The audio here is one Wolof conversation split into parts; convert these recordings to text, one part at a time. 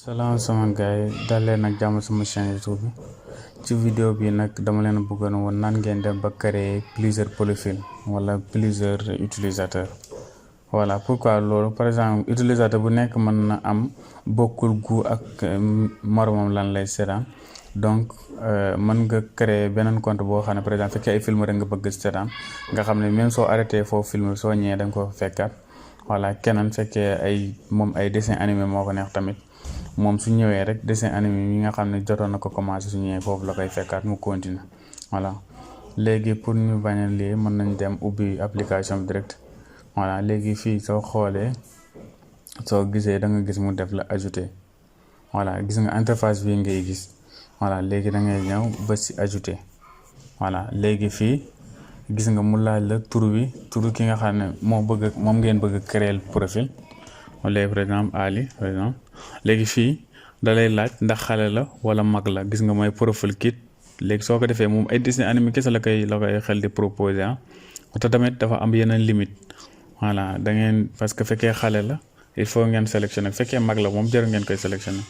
Salam sama gaay dal leen ak jàmm sama chaîne YouTube bi ci vidéo bi nag dama leen bëggoon woon nan ngeen dem ba créer plusieurs profils wala plusieurs utilisateurs. Voilà pourquoi loolu par exemple utilisateur bu nekk mën na am bokkul gu ak moromam lan lay seetaan donc mën nga créer beneen compte boo xam ne par exemple fekkee ay film rek nga bëgg seetaan nga xam ne même soo arrêté foofu film soo ñëwee da nga ko fekkaat. Voilà keneen fekkee ay moom ay dessin animé moo ko neex tamit moom su ñëwee rek dessin animé yi nga xam ne jotoon na ko commencé su ñëwee foofu la koy fekkaat mu continue. Voilà léegi pour ñu bañ a lii mën nañ dem ubbi application bi direct. Voilà léegi fii soo xoolee soo gisee da nga gis mu def la ajouter. Voilà gis nga interface bi ngay gis. Voilà léegi da ngay ñëw ba si ajouter. Voilà léegi fii gis nga mu laaj la turu ki nga xam ne moom ngeen bëgg créer profil wala par exemple Ali par exemple léegi fii da lay laaj ndax xale la wala mag la gis nga mooy profil kit léegi soo ko defee moom ay dessin animé kese la koy xel di proposer te tamit dafa am yeneen limite. Voilà da ngeen parce que fekkee xale la il faut ngeen sélectionner fekkee mag la moom jërë ngeen koy sélectionner.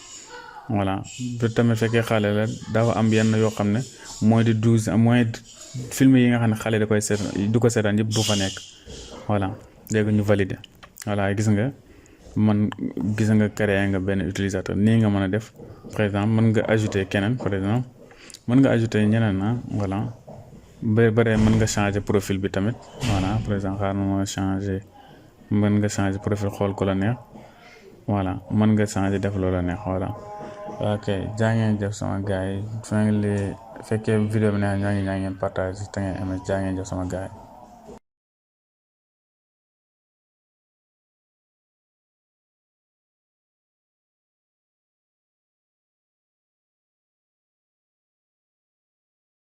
Voilà te tamit fekkee xale la dafa am yenn yoo xam ne moins de 12 moins film yi nga xam ne xale da koy seetaan du ko seetaan yëpp du fa nekk. Voilà léegi ñu valider. Voilà gis nga créer nga benn utilisateur nii nga mën a def par exemple mën nga ajouter keneen par exemple mën nga ajouter ñeneen voilà bare mën nga changer profil bi tamit. Voilà par exemple mën nga changer profil xool ko la neex. Voilà mën nga changer def loola neex. Voilà ok jaa ngeen jëf sama gars yi fekkee vidéo bi neex ñaa ngeen partage te ngeen aimé jaa ngeen jëf sama gars yi.